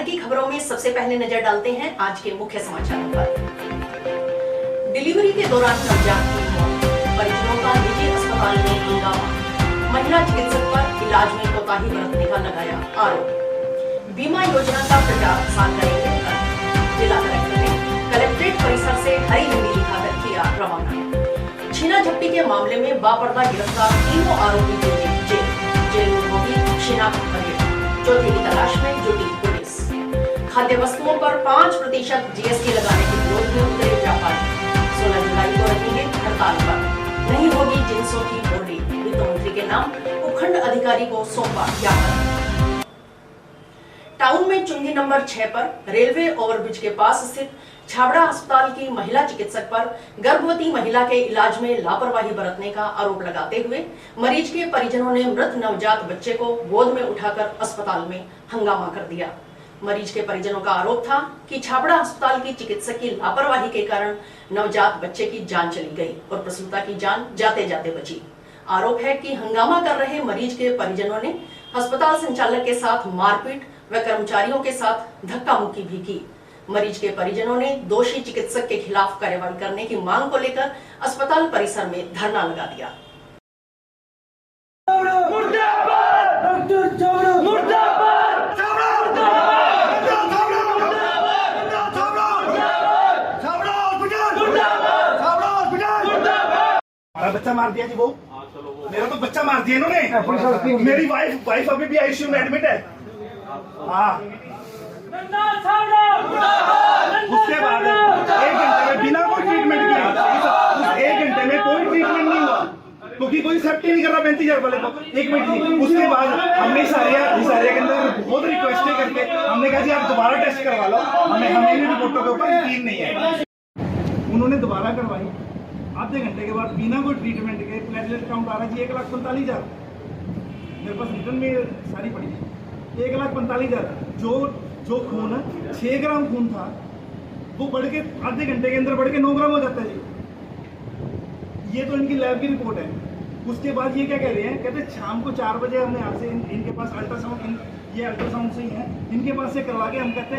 की खबरों में सबसे पहले नजर डालते हैं आज के मुख्य समाचारों पर। डिलीवरी के दौरान नवजात की मौत, परिजनों का निजी अस्पताल में हंगामा, महिला चिकित्सक पर इलाज में कोताही बरतने का लगाया आरोप। बीमा योजना का प्रचार प्रसार करेंगे जिला कलेक्टर ने कलेक्ट्रेट परिसर से हरी झंडी दिखाकर किया रवाना। छीना झपटी के मामले में बापर्दा गिरफ्तार तीनों आरोपी जेल में होगी शिनाख्त परेड, चौथे की तलाश में जुटी पुलिस। खाद्य वस्तुओं पर 5% जीएसटी लगाने के विरोध में उतरे व्यापारी 16 जुलाई को रहेंगे हड़ताल पर। नहीं होगी जिंसों की बोली, वित्त मंत्री के नाम उपखंड अधिकारी को सौंपा ज्ञापन। टाउन में चुंगी नंबर 6 पर रेलवे ओवरब्रिज के पास स्थित छाबड़ा अस्पताल की महिला चिकित्सक पर गर्भवती महिला के इलाज में लापरवाही बरतने का आरोप लगाते हुए मरीज के परिजनों ने मृत नवजात बच्चे को गोद में उठाकर अस्पताल में हंगामा कर दिया। मरीज के परिजनों का आरोप था कि छाबड़ा अस्पताल की चिकित्सक की लापरवाही के कारण नवजात बच्चे की जान चली गई और प्रसूता की जान जाते जाते बची। आरोप है कि हंगामा कर रहे मरीज के परिजनों ने अस्पताल संचालक के साथ मारपीट व कर्मचारियों के साथ धक्का मुक्की भी की। मरीज के परिजनों ने दोषी चिकित्सक के खिलाफ कार्रवाई करने की मांग को लेकर अस्पताल परिसर में धरना लगा दिया। बच्चा मार दिया जी वो, मेरा तो बच्चा मार दिया इन्होंने। मेरी वाइफ अभी भी आईसीयू में एडमिट है। हाँ, उसके बाद 1 घंटे में बिना कोई ट्रीटमेंट किए, 1 घंटे में कोई ट्रीटमेंट नहीं हुआ क्योंकि कोई सेफ्टी नहीं कर रहा 35,000 वाले को। 1 मिनट जी, उसके बाद हमने इस एरिया के अंदर बहुत रिक्वेस्ट करके हमने कहा जी आप दोबारा टेस्ट करवा लो, हमें इन रिपोर्टों के ऊपर यकीन नहीं है। उन्होंने दोबारा करवाई, आधे घंटे के बाद बिना कोई ट्रीटमेंट के प्लेटलेट काउंट आ रहा जी 1,45,000। मेरे पास रिटर्न में सारी पड़ी है 1,45,000। जो खून 6 ग्राम खून था वो बढ़ के आधे घंटे के अंदर बढ़ के 9 ग्राम हो जाता है जी। ये तो इनकी लैब की रिपोर्ट है। उसके बाद ये क्या कह रहे हैं, कहते शाम को 4 बजे हमने यहाँ से इनके पास अल्ट्रासाउंड, ये अल्ट्रासाउंड से ही है, इनके पास से करवा के हम कहते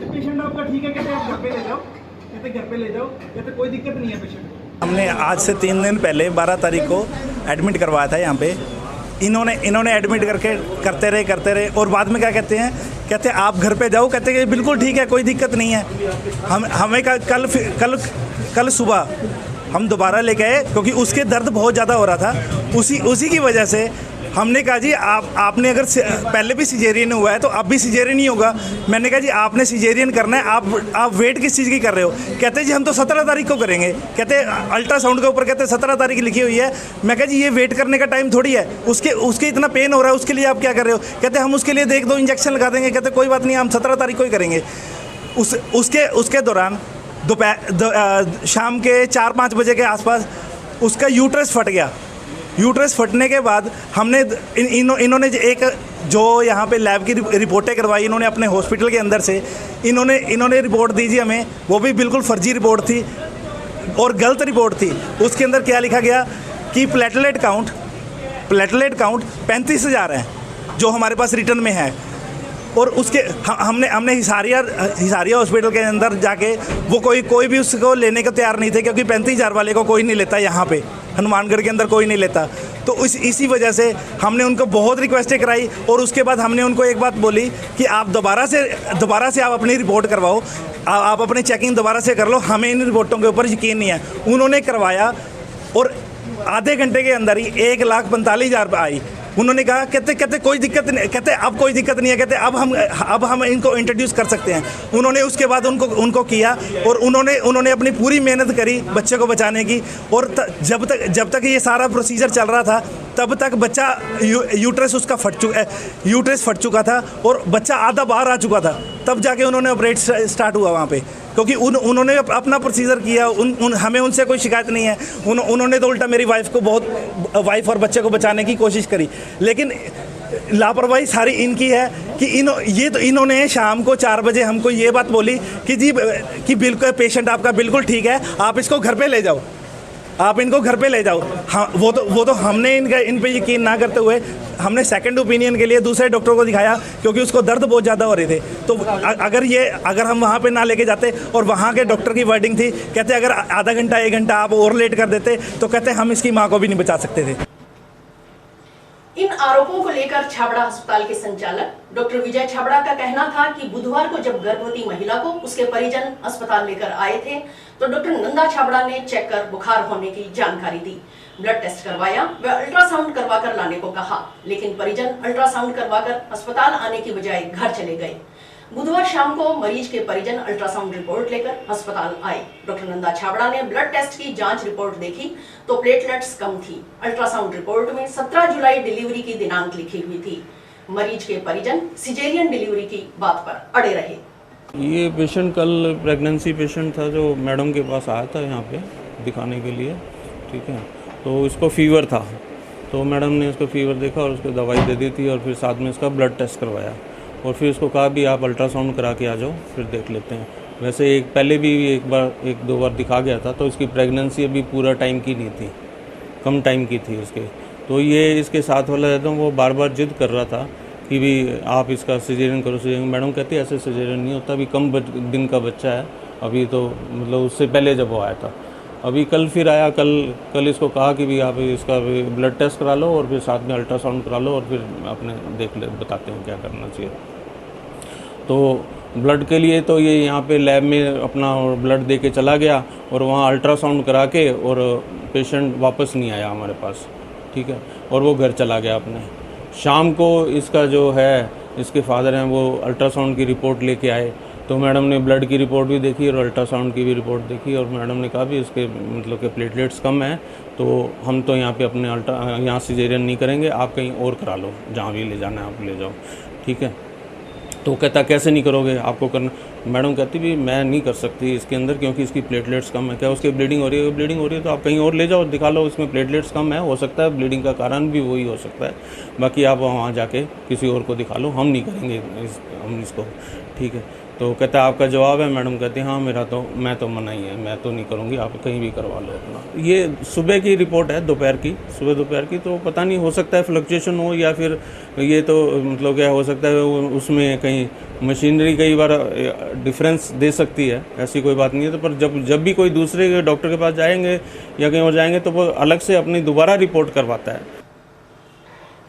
पेशेंट आपका ठीक है, कहते आप घर पे ले जाओ, कहते घर पे ले जाओ, कहते कोई दिक्कत नहीं है पेशेंट को। हमने आज से 3 दिन पहले 12 तारीख को एडमिट करवाया था यहाँ पे। इन्होंने एडमिट करते रहे और बाद में क्या कहते हैं आप घर पे जाओ, कहते हैं बिल्कुल ठीक है, कोई दिक्कत नहीं है। हमें कल सुबह हम दोबारा लेके आए क्योंकि उसके दर्द बहुत ज़्यादा हो रहा था। उसी की वजह से हमने कहा जी आपने अगर पहले भी सिजेरियन हुआ है तो अब भी सिजेरियन ही होगा। मैंने कहा जी आपने सिजेरियन करना है, आप वेट किस चीज़ की कर रहे हो? कहते जी हम तो 17 तारीख को करेंगे। कहते अल्ट्रासाउंड के ऊपर कहते 17 तारीख लिखी हुई है। मैं कहा जी ये वेट करने का टाइम थोड़ी है, उसके इतना पेन हो रहा है, उसके लिए आप क्या कर रहे हो? कहते हम उसके लिए 1-2 इंजेक्शन लगा देंगे। कहते कोई बात नहीं, हम 17 तारीख को ही करेंगे। उसके दौरान शाम के 4-5 बजे के आसपास उसका यूट्रस फट गया। यूट्रस फटने के बाद हमने इन्होंने एक जो यहाँ पे लैब की रिपोर्टें करवाई इन्होंने अपने हॉस्पिटल के अंदर से, इन्होंने रिपोर्ट दी जी हमें, वो भी बिल्कुल फर्जी रिपोर्ट थी और गलत रिपोर्ट थी। उसके अंदर क्या लिखा गया कि प्लेटलेट काउंट 35,000 है जो हमारे पास रिटर्न में है। और उसके हमने हिसारिया हॉस्पिटल के अंदर जाके वो कोई भी उसको लेने को तैयार नहीं थे क्योंकि 35,000 वाले को कोई नहीं लेता, यहाँ पे हनुमानगढ़ के अंदर कोई नहीं लेता। तो इसी वजह से हमने उनको बहुत रिक्वेस्टें कराई और उसके बाद हमने उनको एक बात बोली कि आप दोबारा से आप अपनी रिपोर्ट करवाओ, आप अपनी चेकिंग दोबारा से कर लो, हमें इन रिपोर्टों के ऊपर यकीन नहीं है। उन्होंने करवाया और आधे घंटे के अंदर ही 1,45,000 आई। उन्होंने कहा कहते कोई दिक्कत नहीं, कहते अब कोई दिक्कत नहीं है, कहते अब हम इनको इंट्रोड्यूस कर सकते हैं। उन्होंने उसके बाद उनको किया और उन्होंने अपनी पूरी मेहनत करी बच्चे को बचाने की। और जब तक ये सारा प्रोसीजर चल रहा था तब तक बच्चा यूट्रस फट चुका था और बच्चा आधा बाहर आ चुका था। तब जाके उन्होंने ऑपरेट स्टार्ट हुआ वहाँ पे, क्योंकि उन्होंने अपना प्रोसीजर किया। हमें उनसे कोई शिकायत नहीं है। उन्होंने तो उल्टा मेरी वाइफ और बच्चे को बचाने की कोशिश करी, लेकिन लापरवाही सारी इनकी है कि इन्होंने शाम को 4 बजे हमको ये बात बोली कि जी कि बिल्कुल पेशेंट आपका बिल्कुल ठीक है, आप इसको घर पे ले जाओ। आप इनको घर पे ले जाओ। हाँ, वो तो हमने इन पे यकीन ना करते हुए हमने सेकंड ओपिनियन के लिए दूसरे डॉक्टर को दिखाया, क्योंकि उसको दर्द बहुत ज़्यादा हो रहे थे। तो अगर हम वहाँ पे ना लेके जाते, और वहाँ के डॉक्टर की वर्डिंग थी, कहते अगर आधा घंटा 1 घंटा आप और लेट कर देते तो कहते हम इसकी माँ को भी नहीं बचा सकते थे। इन आरोपों को लेकर छाबड़ा अस्पताल के संचालक डॉक्टर विजय छाबड़ा का कहना था कि बुधवार को जब गर्भवती महिला को उसके परिजन अस्पताल लेकर आए थे तो डॉक्टर नंदा छाबड़ा ने चेक कर बुखार होने की जानकारी दी, ब्लड टेस्ट करवाया व अल्ट्रासाउंड करवाकर लाने को कहा, लेकिन परिजन अल्ट्रासाउंड करवाकर अस्पताल आने की बजाय घर चले गए। बुधवार शाम को मरीज के परिजन अल्ट्रासाउंड रिपोर्ट लेकर अस्पताल आए। डॉक्टर नंदा छाबड़ा ने ब्लड टेस्ट की जांच रिपोर्ट देखी तो प्लेटलेट्स कम थी। अल्ट्रासाउंड रिपोर्ट में 17 जुलाई डिलीवरी की दिनांक लिखी हुई थी। मरीज के परिजन सिजेरियन डिलीवरी की बात पर अड़े रहे। ये पेशेंट कल प्रेगनेंसी पेशेंट था जो मैडम के पास आया था यहाँ पे दिखाने के लिए, ठीक है। तो इसको फीवर था, तो मैडम ने इसको फीवर देखा और उसको दवाई दे दी थी, और फिर साथ में इसका ब्लड टेस्ट करवाया, और फिर इसको कहा भी आप अल्ट्रासाउंड करा के आ जाओ, फिर देख लेते हैं। वैसे पहले भी एक दो बार दिखा गया था, तो इसकी प्रेगनेंसी अभी पूरा टाइम की नहीं थी, कम टाइम की थी इसके। तो ये इसके साथ वाला रहता हूँ, वो बार बार जिद कर रहा था कि भी आप इसका सिजेरियन करो, सिजेरियन। मैडम कहती है ऐसे सिजेरियन नहीं होता, अभी कम दिन का बच्चा है, अभी तो मतलब उससे पहले जब वो आया था। अभी कल फिर आया, कल इसको कहा कि भी आप इसका ब्लड टेस्ट करा लो और फिर साथ में अल्ट्रासाउंड करा लो, और फिर अपने बताते हैं क्या करना चाहिए। तो ब्लड के लिए तो ये यहाँ पे लैब में अपना ब्लड दे के चला गया, और वहाँ अल्ट्रासाउंड करा के, और पेशेंट वापस नहीं आया हमारे पास, ठीक है, और वो घर चला गया अपने। शाम को इसका जो है, इसके फादर हैं, वो अल्ट्रासाउंड की रिपोर्ट लेके आए, तो मैडम ने ब्लड की रिपोर्ट भी देखी और अल्ट्रासाउंड की भी रिपोर्ट देखी, और मैडम ने कहा भी इसके मतलब के प्लेटलेट्स कम हैं, तो हम तो यहाँ पे अपने यहाँ सिजेरियन नहीं करेंगे, आप कहीं और करा लो, जहाँ भी ले जाना है आप ले जाओ, ठीक है। तो कहता कैसे नहीं करोगे, आपको करना। मैडम कहती भी मैं नहीं कर सकती इसके अंदर, क्योंकि इसकी प्लेटलेट्स कम है। क्या उसकी ब्लीडिंग हो रही है? ब्लीडिंग हो रही है तो आप कहीं और ले जाओ, दिखा लो, इसमें प्लेटलेट्स कम है, हो सकता है ब्लीडिंग का कारण भी वही हो सकता है, बाकी आप वहाँ जाके किसी और को दिखा लो, हम नहीं करेंगे हम इसको, ठीक है। तो कहता है आपका जवाब है? मैडम कहती है हाँ मैं तो मना ही है, मैं तो नहीं करूँगी, आप कहीं भी करवा लो अपना। ये सुबह की रिपोर्ट है, सुबह दोपहर की, तो पता नहीं, हो सकता है फ्लक्चुएशन हो, या फिर ये तो मतलब क्या हो सकता है उसमें कहीं मशीनरी कई बार डिफरेंस दे सकती है, ऐसी कोई बात नहीं है। तो पर जब भी कोई दूसरे डॉक्टर के पास जाएंगे या कहीं और जाएंगे तो वो अलग से अपनी दोबारा रिपोर्ट करवाता है।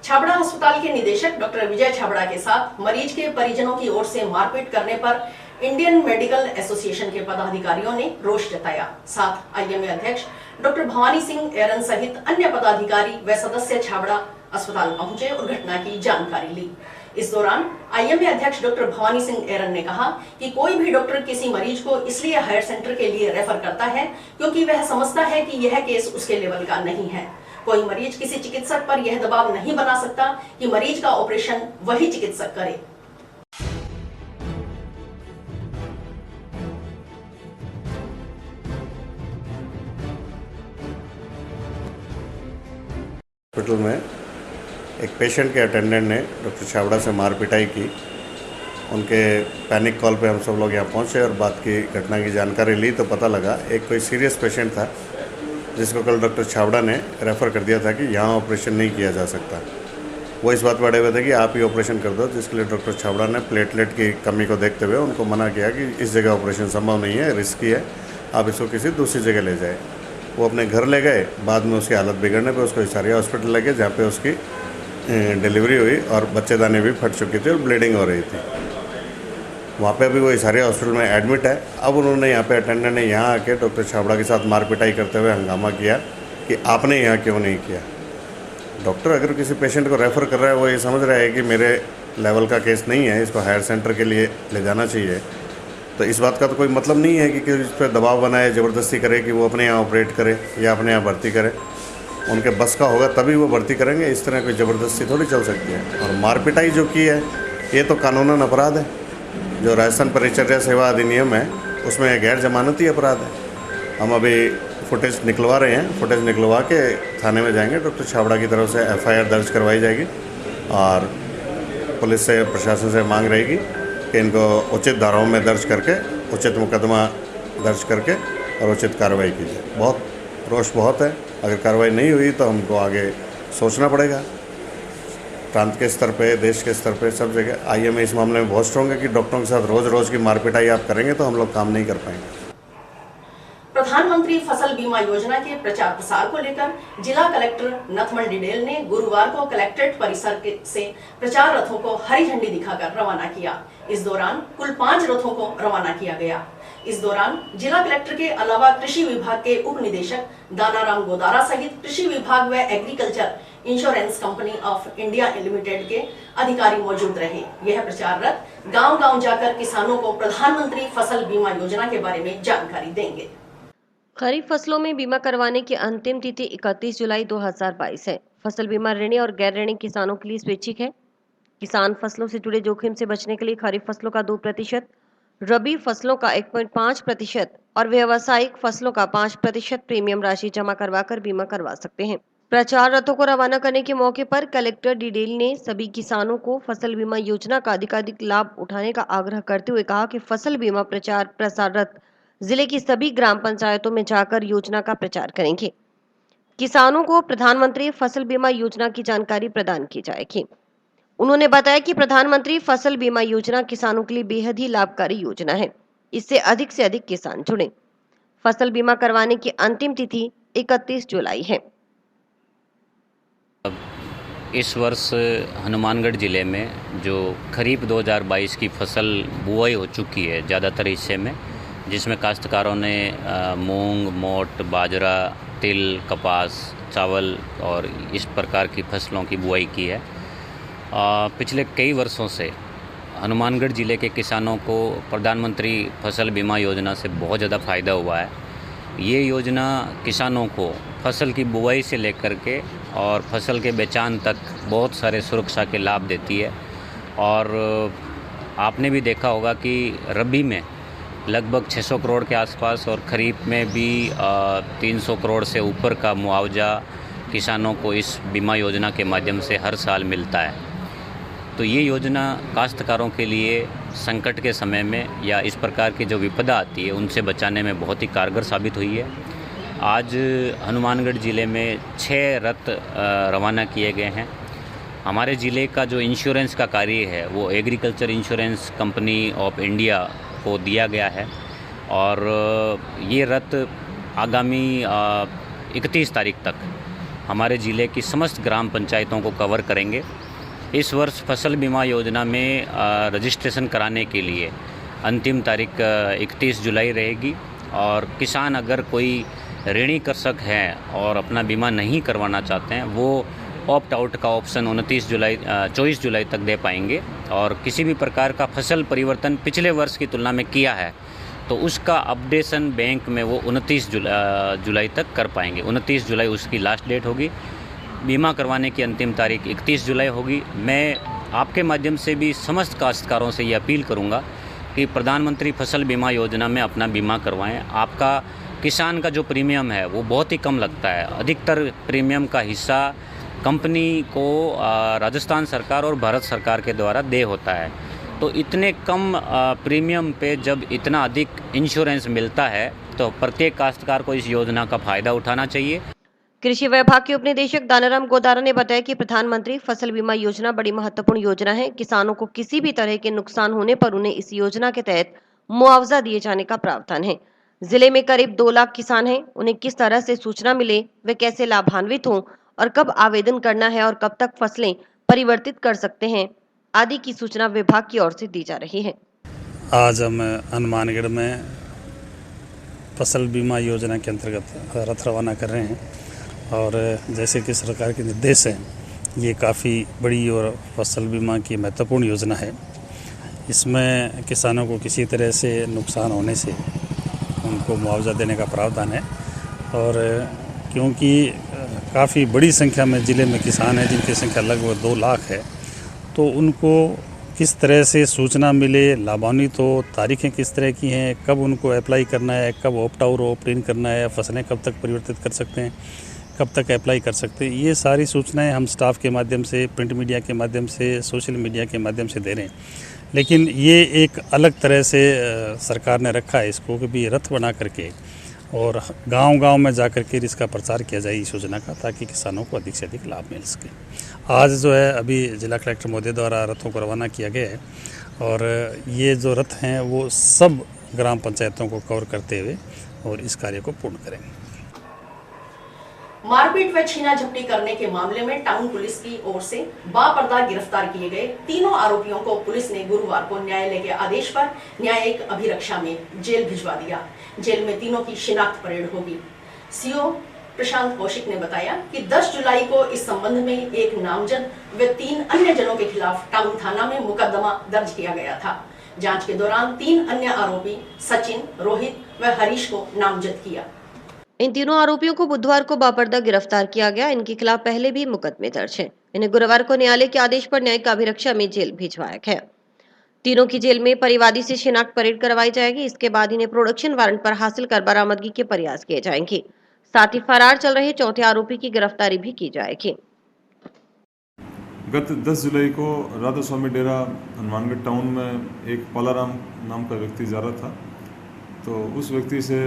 छाबड़ा अस्पताल के निदेशक डॉक्टर विजय छाबड़ा के साथ मरीज के परिजनों की ओर से मारपीट करने पर इंडियन मेडिकल एसोसिएशन के पदाधिकारियों ने रोष जताया। साथ आईएमए अध्यक्ष डॉक्टर भवानी सिंह एरन सहित अन्य पदाधिकारी व सदस्य छाबड़ा अस्पताल पहुंचे और घटना की जानकारी ली। इस दौरान आईएमए अध्यक्ष डॉक्टर भवानी सिंह एरन ने कहा कि कोई भी डॉक्टर किसी मरीज को इसलिए हायर सेंटर के लिए रेफर करता है क्योंकि वह समझता है कि यह केस उसके लेवल का नहीं है। कोई मरीज किसी चिकित्सक पर यह दबाव नहीं बना सकता कि मरीज का ऑपरेशन वही चिकित्सक करे। हॉस्पिटल में एक पेशेंट के अटेंडेंट ने डॉक्टर छाबड़ा से मार पिटाई की। उनके पैनिक कॉल पे हम सब लोग यहाँ पहुँचे और बात की, घटना की जानकारी ली तो पता लगा एक कोई सीरियस पेशेंट था जिसको कल डॉक्टर छाबड़ा ने रेफ़र कर दिया था कि यहाँ ऑपरेशन नहीं किया जा सकता। वो इस बात पर अड़े हुए थे कि आप ही ऑपरेशन कर दो, जिसके लिए डॉक्टर छाबड़ा ने प्लेटलेट की कमी को देखते हुए उनको मना किया कि इस जगह ऑपरेशन संभव नहीं है, रिस्की है, आप इसको किसी दूसरी जगह ले जाए। वो अपने घर ले गए। बाद में उसकी हालत बिगड़ने पर उसको हिसारिया हॉस्पिटल ले गए, जहाँ पर उसकी डिलीवरी हुई और बच्चेदानी भी फट चुकी थी और ब्लीडिंग हो रही थी। वहाँ पे अभी वो हिसारिया हॉस्पिटल में एडमिट है। अब उन्होंने यहाँ पे अटेंडेंट ने यहाँ आके डॉक्टर छाबड़ा के साथ मारपिटाई करते हुए हंगामा किया कि आपने यहाँ क्यों नहीं किया। डॉक्टर अगर किसी पेशेंट को रेफ़र कर रहा है, वो ये समझ रहा है कि मेरे लेवल का केस नहीं है, इसको हायर सेंटर के लिए ले जाना चाहिए, तो इस बात का तो कोई मतलब नहीं है कि इस पर दबाव बनाए, ज़बरदस्ती करे कि वो अपने यहाँ ऑपरेट करे या अपने यहाँ भर्ती करे। उनके बस का होगा तभी वो भर्ती करेंगे, इस तरह कोई ज़बरदस्ती थोड़ी चल सकती है। और मारपिटाई जो की है ये तो कानूनन अपराध है। जो राजस्थान परिचर्या सेवा अधिनियम है उसमें गैर जमानती अपराध है। हम अभी फुटेज निकलवा रहे हैं, फुटेज निकलवा के थाने में जाएंगे। डॉक्टर छाबड़ा की तरफ से एफआईआर दर्ज करवाई जाएगी और पुलिस से, प्रशासन से मांग रहेगी कि इनको उचित धाराओं में दर्ज करके उचित मुकदमा दर्ज करके और उचित कार्रवाई की जाए। बहुत रोष बहुत है। अगर कार्रवाई नहीं हुई तो हमको आगे सोचना पड़ेगा। प्रांत के स्तर पे, देश के स्तर पे, सब जगह आईएमए इस मामले में बहुत स्ट्रॉन्ग है कि डॉक्टरों के साथ रोज़ रोज़ की मारपिटाई आप करेंगे तो हम लोग काम नहीं कर पाएंगे। प्रधानमंत्री फसल बीमा योजना के प्रचार प्रसार को लेकर जिला कलेक्टर नथमल डिडेल ने गुरुवार को कलेक्ट्रेट परिसर से प्रचार रथों को हरी झंडी दिखाकर रवाना किया। इस दौरान कुल 5 रथों को रवाना किया गया। इस दौरान जिला कलेक्टर के अलावा कृषि विभाग के उप निदेशक दानाराम गोदारा सहित कृषि विभाग व agriculture insurance company of India limited के अधिकारी मौजूद रहे। यह प्रचार रथ गांव-गांव जाकर किसानों को प्रधानमंत्री फसल बीमा योजना के बारे में जानकारी देंगे। खरीफ फसलों में बीमा करवाने की अंतिम तिथि 31 जुलाई 2022 है। फसल बीमा ऋणी और गैर ऋणी किसानों के लिए स्वैच्छिक है। किसान फसलों से जुड़े जोखिम से बचने के लिए खरीफ फसलों का 2%, रबी फसलों का 1.5% और व्यावसायिक फसलों का 5% प्रीमियम राशि जमा करवाकर बीमा करवा सकते हैं। प्रचार रथों को रवाना करने के मौके पर कलेक्टर डिडेल ने सभी किसानों को फसल बीमा योजना का अधिकाधिक लाभ उठाने का आग्रह करते हुए कहा कि फसल बीमा प्रचार प्रसार रथ जिले की सभी ग्राम पंचायतों में जाकर योजना का प्रचार करेंगे। किसानों को प्रधानमंत्री फसल बीमा योजना की जानकारी प्रदान की जाएगी। उन्होंने बताया कि प्रधानमंत्री फसल बीमा योजना किसानों के लिए बेहद ही लाभकारी योजना है। इससे अधिक से अधिक किसान जुड़े। फसल बीमा करवाने की अंतिम तिथि 31 जुलाई है। इस वर्ष हनुमानगढ़ ज़िले में जो खरीफ 2022 की फसल बुआई हो चुकी है ज़्यादातर हिस्से में, जिसमें काश्तकारों ने मूंग, मोट, बाजरा, तिल, कपास, चावल और इस प्रकार की फसलों की बुआई की है। पिछले कई वर्षों से हनुमानगढ़ ज़िले के किसानों को प्रधानमंत्री फसल बीमा योजना से बहुत ज़्यादा फ़ायदा हुआ है। ये योजना किसानों को फसल की बुआई से लेकर के और फसल के बेचान तक बहुत सारे सुरक्षा के लाभ देती है। और आपने भी देखा होगा कि रबी में लगभग 600 करोड़ के आसपास और खरीफ में भी 300 करोड़ से ऊपर का मुआवजा किसानों को इस बीमा योजना के माध्यम से हर साल मिलता है। तो ये योजना काश्तकारों के लिए संकट के समय में या इस प्रकार की जो विपदा आती है उनसे बचाने में बहुत ही कारगर साबित हुई है। आज हनुमानगढ़ ज़िले में 6 रथ रवाना किए गए हैं। हमारे ज़िले का जो इंश्योरेंस का कार्य है वो agriculture insurance company of India को दिया गया है और ये रथ आगामी 31 तारीख तक हमारे ज़िले की समस्त ग्राम पंचायतों को कवर करेंगे। इस वर्ष फसल बीमा योजना में रजिस्ट्रेशन कराने के लिए अंतिम तारीख 31 जुलाई रहेगी और किसान अगर कोई ऋणी कृषक हैं और अपना बीमा नहीं करवाना चाहते हैं वो ऑप्ट आउट का ऑप्शन 24 जुलाई तक दे पाएंगे। और किसी भी प्रकार का फसल परिवर्तन पिछले वर्ष की तुलना में किया है तो उसका अपडेशन बैंक में वो 29 जुलाई तक कर पाएंगे। 29 जुलाई उसकी लास्ट डेट होगी। बीमा करवाने की अंतिम तारीख 31 जुलाई होगी। मैं आपके माध्यम से भी समस्त काश्तकारों से ये अपील करूँगा कि प्रधानमंत्री फसल बीमा योजना में अपना बीमा करवाएं। आपका किसान का जो प्रीमियम है वो बहुत ही कम लगता है। अधिकतर प्रीमियम का हिस्सा कंपनी को राजस्थान सरकार और भारत सरकार के द्वारा दे होता है। तो इतने कम प्रीमियम पे जब इतना अधिक इंश्योरेंस मिलता है तो प्रत्येक काश्तकार को इस योजना का फ़ायदा उठाना चाहिए। कृषि विभाग के उप निदेशक दानाराम गोदारा ने बताया कि प्रधानमंत्री फसल बीमा योजना बड़ी महत्वपूर्ण योजना है। किसानों को किसी भी तरह के नुकसान होने पर उन्हें इस योजना के तहत मुआवजा दिए जाने का प्रावधान है। जिले में करीब 2 लाख किसान हैं। उन्हें किस तरह से सूचना मिले, वे कैसे लाभान्वित हों और कब आवेदन करना है और कब तक फसलें परिवर्तित कर सकते हैं आदि की सूचना विभाग की ओर से दी जा रही है। आज हम हनुमानगढ़ में फसल बीमा योजना के अंतर्गत रथ रवाना कर रहे हैं और जैसे कि सरकार के निर्देश हैं ये काफ़ी बड़ी और फसल बीमा की महत्वपूर्ण योजना है। इसमें किसानों को किसी तरह से नुकसान होने से उनको मुआवजा देने का प्रावधान है और क्योंकि काफ़ी बड़ी संख्या में ज़िले में किसान हैं जिनकी संख्या लगभग 2 लाख है तो उनको किस तरह से सूचना मिले, लाभान्वित हो, तारीखें किस तरह की हैं, कब उनको अप्लाई करना है, कब ऑप्ट आउट ऑप्ट इन करना है, फसलें कब तक परिवर्तित कर सकते हैं, कब तक अप्लाई कर सकते हैं, ये सारी सूचनाएं हम स्टाफ के माध्यम से, प्रिंट मीडिया के माध्यम से, सोशल मीडिया के माध्यम से दे रहे हैं। लेकिन ये एक अलग तरह से सरकार ने रखा है इसको कि भी रथ बना करके और गांव-गांव में जाकर के इसका प्रचार किया जाए इस योजना का, ताकि किसानों को अधिक से अधिक लाभ मिल सके। आज जो है अभी जिला कलेक्टर महोदय द्वारा रथों को रवाना किया गया है और ये जो रथ हैं वो सब ग्राम पंचायतों को कवर करते हुए और इस कार्य को पूर्ण करेंगे। मारपीट व छीना झपटी करने के मामले में टाउन पुलिस की ओर से बापर्दा गिरफ्तार किए गए तीनों आरोपियों को पुलिस ने गुरुवार को न्यायालय के आदेश पर न्यायिक अभिरक्षा में जेल भिजवा दिया। जेल में तीनों की शिनाख्त परेड होगी। सीओ प्रशांत कौशिक ने बताया कि 10 जुलाई को इस संबंध में एक नामजद व 3 अन्य जनों के खिलाफ टाउन थाना में मुकदमा दर्ज किया गया था। जांच के दौरान 3 अन्य आरोपी सचिन, रोहित व हरीश को नामजद किया। इन तीनों आरोपियों को बुधवार को बापर्दा गिरफ्तार किया गया। इनके खिलाफ पहले भी मुकदमे दर्ज हैं। इन्हें गुरुवार को न्यायालय के आदेश पर न्यायिक अभिरक्षा में जेल भिजवाया गया। तीनों की जेल में परिवादी से शिनाख्त परेड करवाई जाएगी। इसके बाद इन्हें प्रोडक्शन वारंट पर हासिल कर बरामदगी के प्रयास किए जाएंगे। साथ ही फरार चल रहे चौथे आरोपी की गिरफ्तारी भी की जाएगी। गत 10 जुलाई को राधा स्वामी डेरा हनुमानगढ़ टाउन में एक पालाराम नाम का व्यक्ति जा रहा था, तो उस व्यक्ति से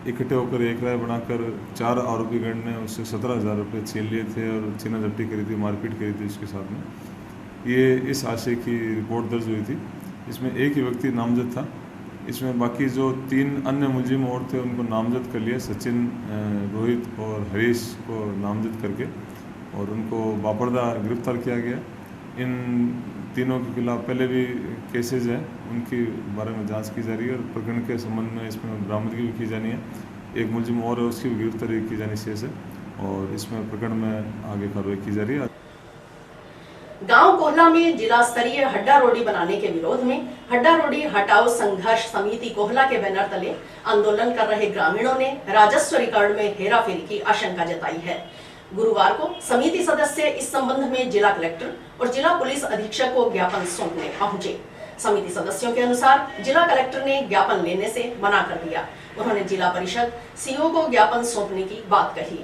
इकट्ठे होकर एक राय बनाकर 4 आरोपी गण ने उससे 17,000 रुपये छीन लिए थे और छीना झपटी करी थी, मारपीट करी थी उसके साथ में। ये इस आशय की रिपोर्ट दर्ज हुई थी। इसमें एक ही व्यक्ति नामजद था। इसमें बाकी जो 3 अन्य मुलजिम और थे उनको नामजद कर लिया, सचिन, रोहित और हरीश को नामजद करके, और उनको बापर्दा गिरफ्तार किया गया। इन तीनों के खिलाफ पहले भी केसेस हैं, उनके बारे में जांच की जा रही है और प्रकरण के संबंध में इसमें बरामदगी भी की जानी है। एक मुलजिम और है, उसकी भी गिरफ्तारी की जानी शेष है और इसमें प्रकरण में आगे कार्रवाई की जा रही है। गांव कोहला में जिला स्तरीय हड्डा रोडी बनाने के विरोध में हड्डा रोडी हटाओ संघर्ष समिति कोहला के बैनर तले आंदोलन कर रहे ग्रामीणों ने राजस्व रिकॉर्ड में हेराफेरी की आशंका जताई है। गुरुवार को समिति सदस्य इस संबंध में जिला कलेक्टर और जिला पुलिस अधीक्षक को ज्ञापन सौंपने पहुंचे। समिति सदस्यों के अनुसार जिला कलेक्टर ने ज्ञापन लेने से मना कर दिया। उन्होंने जिला परिषद सीओ को ज्ञापन सौंपने की बात कही।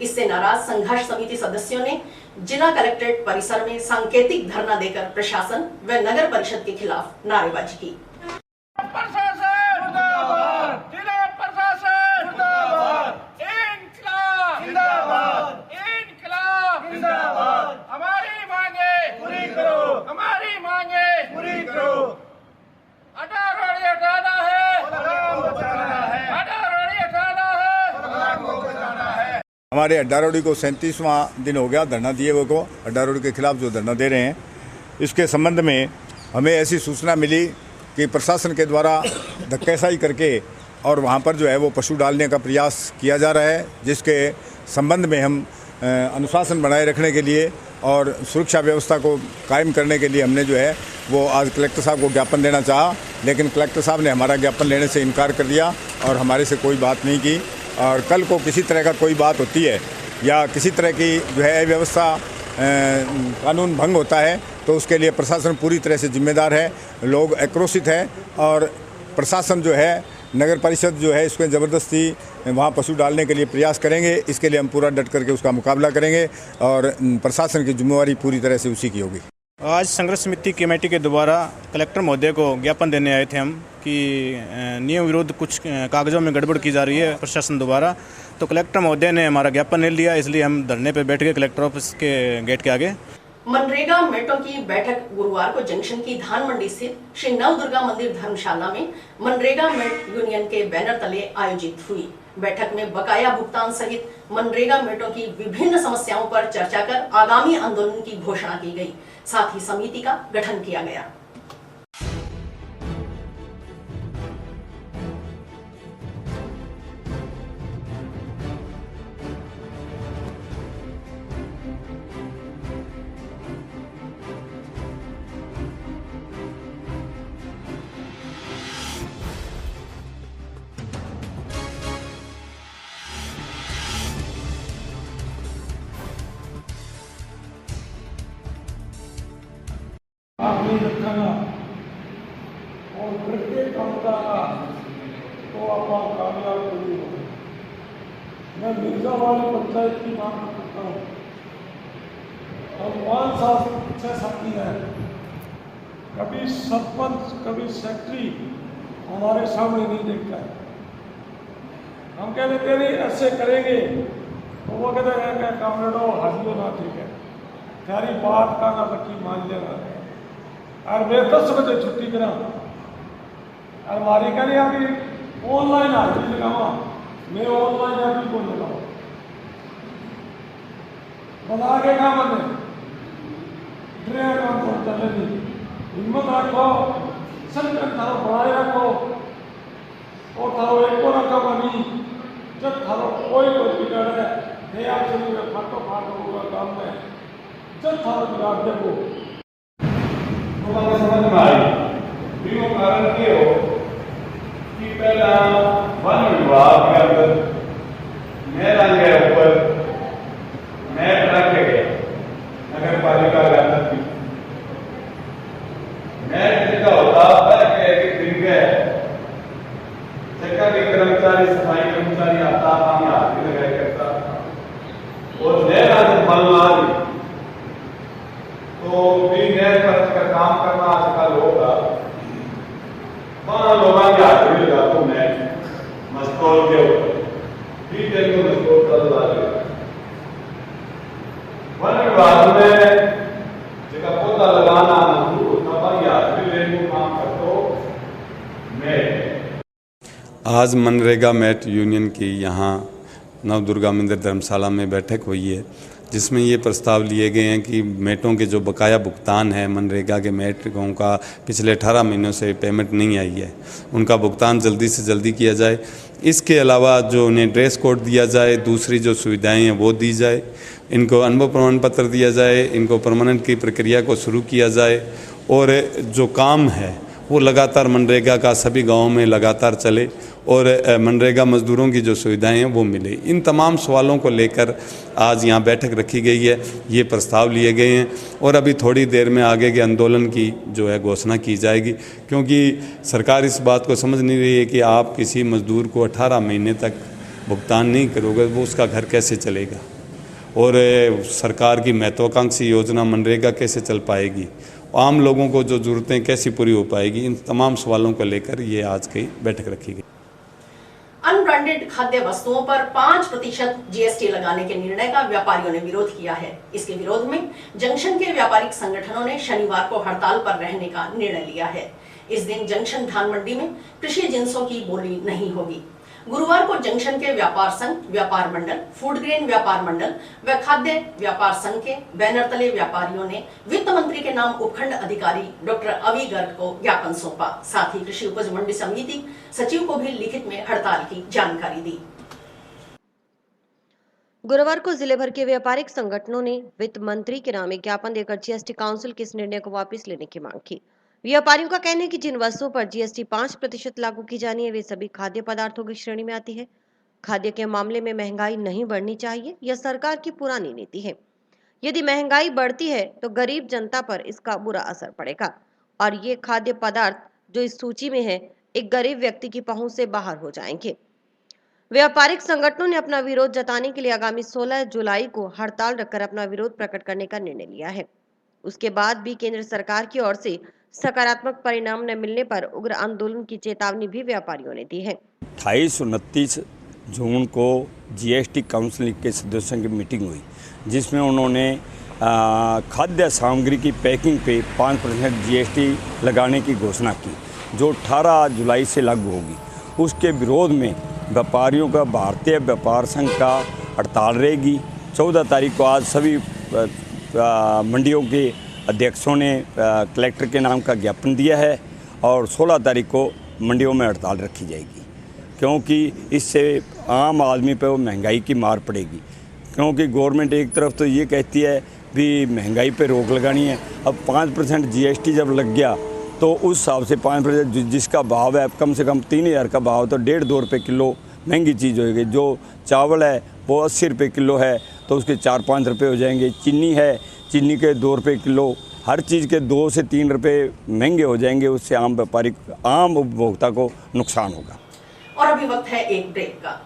इससे नाराज संघर्ष समिति सदस्यों ने जिला कलेक्ट्रेट परिसर में सांकेतिक धरना देकर प्रशासन व नगर परिषद के खिलाफ नारेबाजी की। हमारे अड्डा रोडी को 37वां दिन हो गया धरना दिए हुए को। अड्डा रोडी के खिलाफ जो धरना दे रहे हैं, इसके संबंध में हमें ऐसी सूचना मिली कि प्रशासन के द्वारा धक्केशाही करके और वहाँ पर जो है वो पशु डालने का प्रयास किया जा रहा है, जिसके संबंध में हम अनुशासन बनाए रखने के लिए और सुरक्षा व्यवस्था को कायम करने के लिए हमने जो है वो आज कलेक्टर साहब को ज्ञापन देना चाहा, लेकिन कलेक्टर साहब ने हमारा ज्ञापन लेने से इनकार कर दिया और हमारे से कोई बात नहीं की। और कल को किसी तरह का कोई बात होती है या किसी तरह की जो है व्यवस्था कानून भंग होता है तो उसके लिए प्रशासन पूरी तरह से जिम्मेदार है। लोग आक्रोशित हैं और प्रशासन जो है, नगर परिषद जो है, इसको ज़बरदस्ती वहाँ पशु डालने के लिए प्रयास करेंगे। इसके लिए हम पूरा डट करके उसका मुकाबला करेंगे और प्रशासन की जिम्मेवारी पूरी तरह से उसी की होगी। आज संघर्ष समिति कमेटी के द्वारा कलेक्टर महोदय को ज्ञापन देने आए थे हम कि नियम विरुद्ध कुछ कागजों में गड़बड़ की जा रही है प्रशासन द्वारा। तो कलेक्टर महोदय ने हमारा ज्ञापन ले लिया, इसलिए हम धरने पर बैठ गए कलेक्टर ऑफिस के गेट के आगे। मनरेगा मेटों की बैठक गुरुवार को जंक्शन की धान मंडी स्थित श्री नवदुर्गा मंदिर धर्मशाला में मनरेगा मेट यूनियन के बैनर तले आयोजित हुई। बैठक में बकाया भुगतान सहित मनरेगा मेटों की विभिन्न समस्याओं पर चर्चा कर आगामी आंदोलन की घोषणा की गई। साथ ही समिति का गठन किया गया। नहीं रखा और करके काम करा तो आप कामयाब नहीं हो। मैं मिर्जावाली पंचायत की मांग करता हूँ। हम 5 साल से पीछे साथी हैं, कभी सरपंच कभी सेक्रेटरी हमारे सामने नहीं देखता है। हम कहते तेरी ऐसे करेंगे तो वो कहते हैं कामरेडो हाजिर ना ठीक है, सारी बात का ना बच्ची मान लेना और मैं 10 बजे छुट्टी करा और हमारी कह रही ऑनलाइन हाजिरी लगावा, मैं ऑनलाइन हाजिरी को लगावा बना के काम बने ड्रेन काम तो चले नहीं, हिम्मत रखो, संकट थारो बनाए रखो और थारो एक को रखा बनी जब थारो कोई बिगड़ है नहीं आप सभी में फाटो फाट होगा काम में जब थारो बिगाड़ देखो तो हमें समझ में आई बीमा कारण ये हो कि पहला वन विभाग के अंदर मैं लग गया ऊपर नेट रखे गए नगर पालिका के अंदर भी नेट का होता है कि दिन के सरकारी कर्मचारी सफाई कर्मचारी आता काम हाथ में लगाया करता और नहर आज बनना तो भी नहर पर का काम करना आजकल होगा 5 लोगों के हाजिरी लगा तो मैं मस्तौल के ऊपर भी दिन को मस्तौल कर लगा वन विभाग में जगह पौधा लगाना काम करतो मैं आज मनरेगा मैट यूनियन की यहाँ नवदुर्गा मंदिर धर्मशाला में बैठक हुई है, जिसमें ये प्रस्ताव लिए गए हैं कि मेटों के जो बकाया भुगतान है मनरेगा के मेटों का पिछले 18 महीनों से पेमेंट नहीं आई है, उनका भुगतान जल्दी से जल्दी किया जाए। इसके अलावा जो उन्हें ड्रेस कोड दिया जाए, दूसरी जो सुविधाएं हैं वो दी जाए, इनको अनुभव प्रमाण पत्र दिया जाए, इनको परमानेंट की प्रक्रिया को शुरू किया जाए और जो काम है वो लगातार मनरेगा का सभी गाँवों में लगातार चले और मनरेगा मजदूरों की जो सुविधाएं हैं वो मिले। इन तमाम सवालों को लेकर आज यहाँ बैठक रखी गई है, ये प्रस्ताव लिए गए हैं और अभी थोड़ी देर में आगे के आंदोलन की जो है घोषणा की जाएगी, क्योंकि सरकार इस बात को समझ नहीं रही है कि आप किसी मजदूर को 18 महीने तक भुगतान नहीं करोगे वो उसका घर कैसे चलेगा और सरकार की महत्वाकांक्षी योजना मनरेगा कैसे चल पाएगी, आम लोगों को जो ज़रूरतें कैसी पूरी हो पाएगी। इन तमाम सवालों को लेकर ये आज की बैठक रखी गई। अनब्रांडेड खाद्य वस्तुओं पर 5% जीएसटी लगाने के निर्णय का व्यापारियों ने विरोध किया है। इसके विरोध में जंक्शन के व्यापारिक संगठनों ने शनिवार को हड़ताल पर रहने का निर्णय लिया है। इस दिन जंक्शन धान मंडी में कृषि जिन्सों की बोली नहीं होगी। गुरुवार को जंक्शन के व्यापार संघ, व्यापार मंडल, फूड ग्रेन व्यापार मंडल व खाद्य व्यापार संघ के बैनर तले व्यापारियों ने वित्त मंत्री के नाम उपखंड अधिकारी डॉक्टर अवी गर्ग को ज्ञापन सौंपा। साथ ही कृषि उपज मंडी समिति सचिव को भी लिखित में हड़ताल की जानकारी दी। गुरुवार को जिले भर के व्यापारिक संगठनों ने वित्त मंत्री के नाम एक ज्ञापन देकर जीएसटी काउंसिल के इस निर्णय को वापस लेने की मांग की। व्यापारियों का कहना है कि जिन वस्तुओं पर जीएसटी 5% लागू की जानी है वे सभी खाद्य पदार्थों की श्रेणी में आती है। खाद्य के मामले में महंगाई नहीं बढ़नी चाहिए, यह सरकार की पुरानी नीति है। यदि महंगाई बढ़ती है तो गरीब जनता पर इसका बुरा असर पड़ेगा और ये खाद्य पदार्थ जो इस सूची में है एक गरीब व्यक्ति की पहुंच से बाहर हो जाएंगे। व्यापारिक संगठनों ने अपना विरोध जताने के लिए आगामी 16 जुलाई को हड़ताल रखकर अपना विरोध प्रकट करने का निर्णय लिया है। उसके बाद भी केंद्र सरकार की ओर से सकारात्मक परिणाम न मिलने पर उग्र आंदोलन की चेतावनी भी व्यापारियों ने दी है। 28-29 जून को जीएसटी काउंसिल के सदस्यों की मीटिंग हुई, जिसमें उन्होंने खाद्य सामग्री की पैकिंग पे 5% जीएसटी लगाने की घोषणा की, जो 18 जुलाई से लागू होगी। उसके विरोध में व्यापारियों का भारतीय व्यापार संघ का हड़ताल रहेगी। 14 तारीख को आज सभी मंडियों के अध्यक्षों ने कलेक्टर के नाम का ज्ञापन दिया है और 16 तारीख को मंडियों में हड़ताल रखी जाएगी, क्योंकि इससे आम आदमी पर महंगाई की मार पड़ेगी। क्योंकि गवर्नमेंट एक तरफ तो ये कहती है भी महंगाई पे रोक लगानी है, अब 5% जीएसटी जब लग गया तो उस हिसाब से 5% जिसका भाव है कम से कम 3000 का भाव तो 1.5-2 रुपये किलो महंगी चीज़ होगी। जो चावल है वो 80 रुपये किलो है तो उसके 4-5 रुपये हो जाएंगे। चीनी है, चीनी के 2 रुपये किलो, हर चीज़ के 2 से 3 रुपये महंगे हो जाएंगे। उससे आम उपभोक्ता को नुकसान होगा। और अभी वक्त है एक ब्रेक का।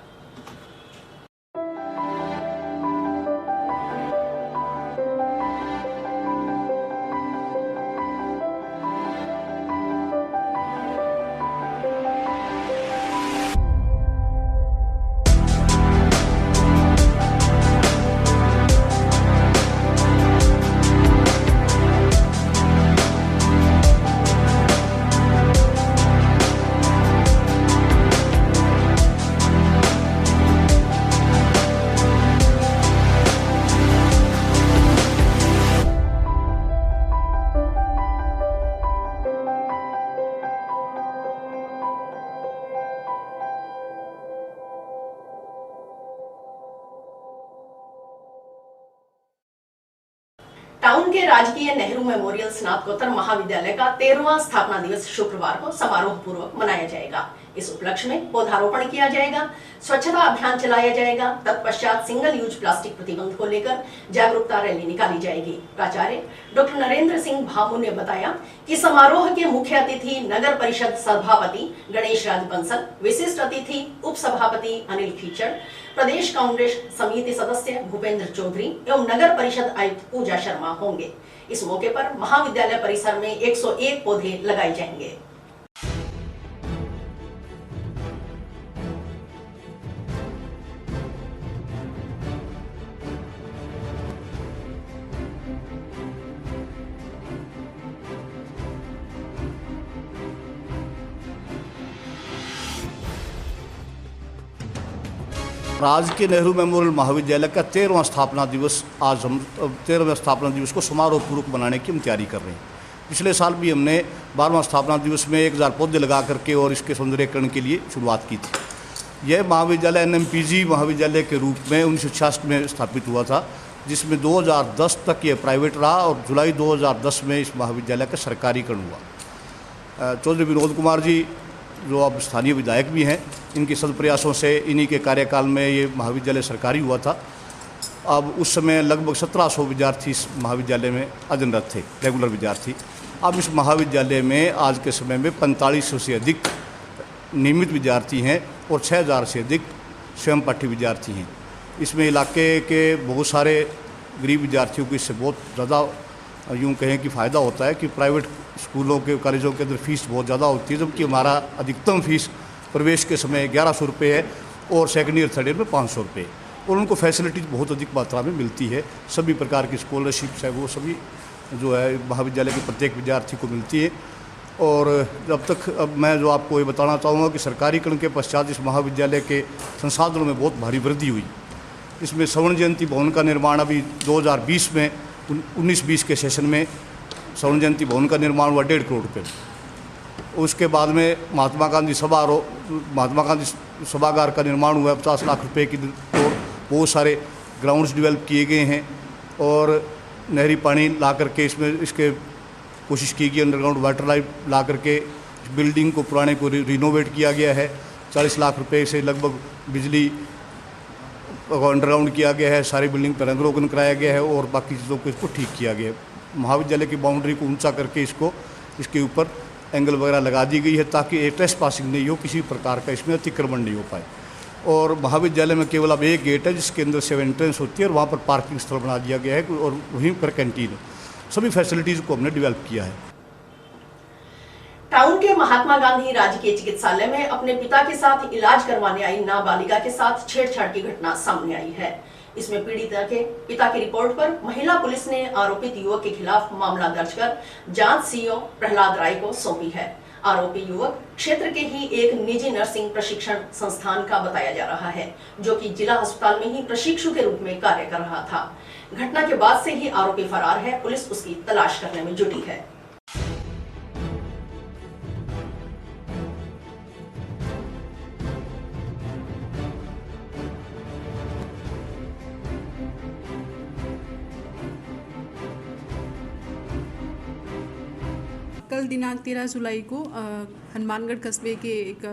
टाउन के राजकीय नेहरू मेमोरियल स्नातकोत्तर महाविद्यालय का 13वां स्थापना दिवस शुक्रवार को समारोह पूर्वक मनाया जाएगा। इस उपलक्ष्य में पौधारोपण किया जाएगा, स्वच्छता अभियान चलाया जाएगा। तत्पश्चात सिंगल यूज प्लास्टिक प्रतिबंध को लेकर जागरूकता रैली निकाली जाएगी। प्राचार्य डॉक्टर नरेंद्र सिंह भामू ने बताया कि समारोह के मुख्य अतिथि नगर परिषद सभापति गणेश राज बंसल, विशिष्ट अतिथि उप सभापति अनिल खीचड़, प्रदेश कांग्रेस समिति सदस्य भूपेंद्र चौधरी एवं नगर परिषद आयुक्त पूजा शर्मा होंगे। इस मौके पर महाविद्यालय परिसर में 101 पौधे लगाए जाएंगे। राजकीय नेहरू मेमोरियल महाविद्यालय का 13वां स्थापना दिवस आज हम 13वें स्थापना दिवस को समारोह पूर्वक मनाने की हम तैयारी कर रहे हैं। पिछले साल भी हमने 12वां स्थापना दिवस में 1000 पौधे लगा करके और इसके सौंदर्यीकरण के लिए शुरुआत की थी। यह महाविद्यालय NMPG महाविद्यालय के रूप में 1966 में स्थापित हुआ था, जिसमें 2010 तक ये प्राइवेट रहा और जुलाई 2010 में इस महाविद्यालय का सरकारीकरण हुआ। चौधरी विनोद कुमार जी जो अब स्थानीय विधायक भी हैं, इनके सद प्रयासों से इन्हीं के कार्यकाल में ये महाविद्यालय सरकारी हुआ था। अब उस समय लगभग 1700 विद्यार्थी इस महाविद्यालय में अध्ययनरत थे, रेगुलर विद्यार्थी। अब इस महाविद्यालय में आज के समय में 4500 से अधिक नियमित विद्यार्थी हैं और 6000 से अधिक स्वयं पाठी विद्यार्थी हैं। इसमें इलाके के बहुत सारे गरीब विद्यार्थियों को इससे बहुत ज़्यादा यूँ कहें कि फ़ायदा होता है कि प्राइवेट स्कूलों के कॉलेजों के अंदर फ़ीस बहुत ज़्यादा होती है, जबकि हमारा अधिकतम फ़ीस प्रवेश के समय 1100 रुपये है और सेकेंड ईयर थर्ड ईयर में 500 रुपये, और उनको फैसिलिटीज़ बहुत अधिक मात्रा में मिलती है। सभी प्रकार की स्कॉलरशिप्स है वो सभी जो है महाविद्यालय के प्रत्येक विद्यार्थी को मिलती है। और जब तक अब मैं जो आपको ये बताना चाहूँगा कि सरकारीकरण के पश्चात इस महाविद्यालय के संसाधनों में बहुत भारी वृद्धि हुई। इसमें स्वर्ण जयंती भवन का निर्माण अभी 2020 में 19-20 के सेशन में स्वर्ण जयंती भवन का निर्माण हुआ 1.5 करोड़ रुपये। उसके बाद में महात्मा गांधी सभागार का निर्माण हुआ 50 लाख रुपए की, और बहुत सारे ग्राउंड्स डेवलप किए गए हैं और नहरी पानी ला करके इसके कोशिश की गई, अंडरग्राउंड वाटर लाइन ला करके बिल्डिंग को पुराने को रिनोवेट किया गया है। 40 लाख रुपए से लगभग बिजली अंडरग्राउंड किया गया है, सारी बिल्डिंग पर रंग-रोगन कराया गया है और बाकी चीज़ों को इसको ठीक किया गया है। महाविद्यालय की बाउंड्री को ऊंचा करके इसके ऊपर एंगल वगैरह लगा दी गई है ताकि एक ट्रेस पासिंग नहीं हो, किसी प्रकार का इसमें अतिक्रमण नहीं हो पाए। और महाविद्यालय में केवल अब एक गेट है जिसके अंदर से एंट्रेंस होती है और वहाँ पर पार्किंग स्थल बना दिया गया है और वहीं पर कैंटीन है। सभी फैसिलिटीज़ को हमने डेवलप किया है। टाउन के महात्मा गांधी राजकीय चिकित्सालय में अपने पिता के साथ इलाज करवाने आई नाबालिगा के साथ छेड़छाड़ की घटना सामने आई है। इसमें पीड़िता के पिता की रिपोर्ट पर महिला पुलिस ने आरोपित युवक के खिलाफ मामला दर्ज कर जांच CO प्रहलाद राय को सौंपी है। आरोपी युवक क्षेत्र के ही एक निजी नर्सिंग प्रशिक्षण संस्थान का बताया जा रहा है, जो कि जिला अस्पताल में ही प्रशिक्षु के रूप में कार्य कर रहा था। घटना के बाद से ही आरोपी फरार है, पुलिस उसकी तलाश करने में जुटी है। कल दिनांक 13 जुलाई को हनुमानगढ़ कस्बे के एक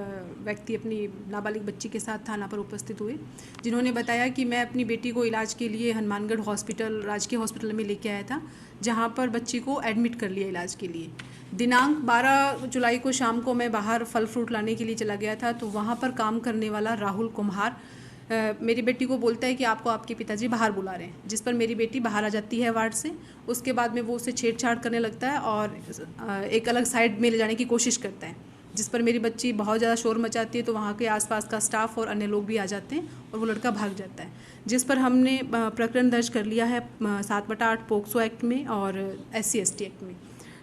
व्यक्ति अपनी नाबालिग बच्ची के साथ थाना पर उपस्थित हुए, जिन्होंने बताया कि मैं अपनी बेटी को इलाज के लिए हनुमानगढ़ हॉस्पिटल राजकीय हॉस्पिटल में लेके आया था, जहां पर बच्ची को एडमिट कर लिया इलाज के लिए। दिनांक 12 जुलाई को शाम को मैं बाहर फल फ्रूट लाने के लिए चला गया था, तो वहाँ पर काम करने वाला राहुल कुम्हार मेरी बेटी को बोलता है कि आपको आपके पिताजी बाहर बुला रहे हैं, जिस पर मेरी बेटी बाहर आ जाती है वार्ड से। उसके बाद में वो उससे छेड़छाड़ करने लगता है और एक अलग साइड में ले जाने की कोशिश करता है, जिस पर मेरी बच्ची बहुत ज़्यादा शोर मचाती है। तो वहाँ के आसपास का स्टाफ और अन्य लोग भी आ जाते हैं और वो लड़का भाग जाता है, जिस पर हमने प्रकरण दर्ज कर लिया है 7/8 पोक्सो एक्ट में और SC/ST एक्ट में।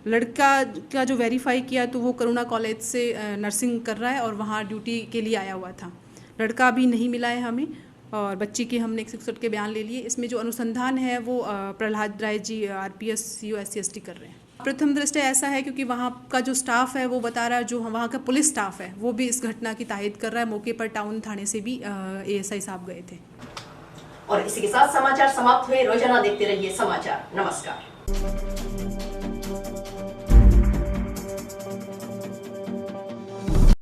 लड़का का जो वेरीफाई किया तो वो करुणा कॉलेज से नर्सिंग कर रहा है और वहाँ ड्यूटी के लिए आया हुआ था। लड़का अभी नहीं मिला है हमें और बच्ची के हमने 161 के बयान ले लिए। इसमें जो अनुसंधान है वो Prahlad Rai ji RPS CO SC/ST कर रहे हैं। प्रथम दृष्टया ऐसा है क्योंकि वहाँ का जो स्टाफ है वो बता रहा है, जो वहाँ का पुलिस स्टाफ है वो भी इस घटना की तायद कर रहा है। मौके पर टाउन थाने से भी ASI साहब गए थे। और इसी के साथ समाचार समाप्त हुए। रोजाना देखते रहिए समाचार। नमस्कार। है।